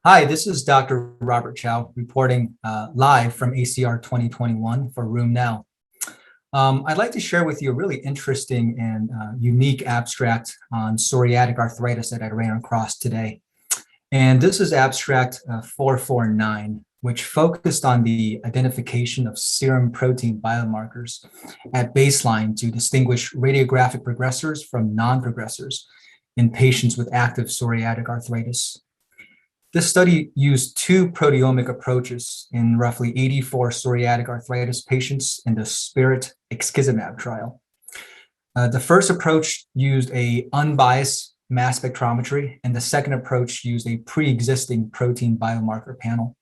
Hi, this is Dr. Robert Chao reporting live from ACR 2021 for Room Now. I'd like to share with you a really interesting and unique abstract on psoriatic arthritis that I ran across today. And this is abstract 449, which focused on the identification of serum protein biomarkers at baseline to distinguish radiographic progressors from non-progressors in patients with active psoriatic arthritis. This study used two proteomic approaches in roughly 84 psoriatic arthritis patients in the SPIRIT ixekizumab trial. The first approach used a unbiased mass spectrometry, and the second approach used a pre-existing protein biomarker panel.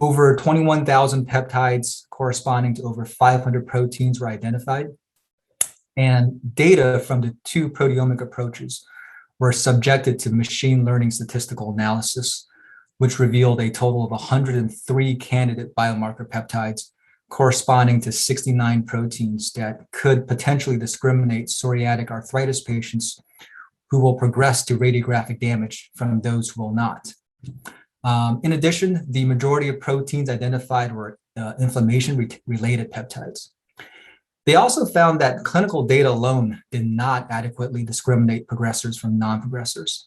Over 21,000 peptides corresponding to over 500 proteins were identified, and data from the two proteomic approaches were subjected to machine learning statistical analysis, which revealed a total of 103 candidate biomarker peptides corresponding to 69 proteins that could potentially discriminate psoriatic arthritis patients who will progress to radiographic damage from those who will not. In addition, the majority of proteins identified were inflammation-related peptides. They also found that clinical data alone did not adequately discriminate progressors from non-progressors.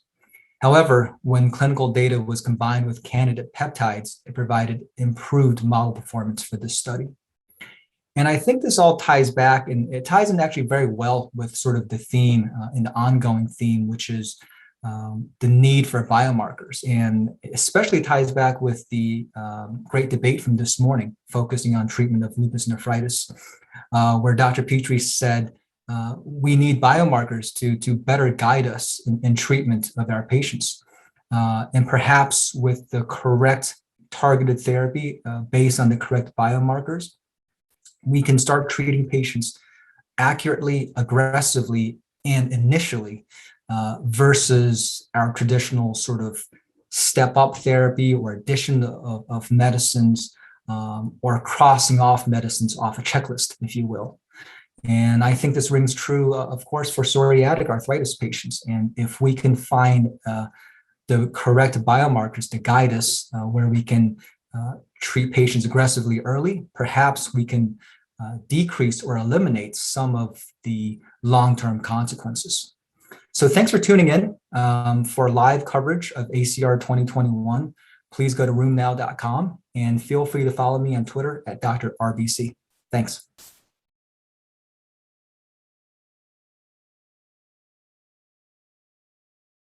However, when clinical data was combined with candidate peptides, it provided improved model performance for this study. And I think this all ties back, and it ties in actually very well with sort of the theme, and the ongoing theme, which is the need for biomarkers, and especially ties back with the great debate from this morning, focusing on treatment of lupus nephritis, where Dr. Petrie said, we need biomarkers to better guide us in treatment of our patients. And perhaps with the correct targeted therapy based on the correct biomarkers, we can start treating patients accurately, aggressively, and initially versus our traditional sort of step-up therapy or addition of medicines or crossing off medicines off a checklist, if you will. And I think this rings true, of course, for psoriatic arthritis patients. And if we can find the correct biomarkers to guide us where we can treat patients aggressively early, perhaps we can decrease or eliminate some of the long-term consequences. So thanks for tuning in for live coverage of ACR 2021. Please go to roomnow.com and feel free to follow me on Twitter at Dr. RBC. Thanks.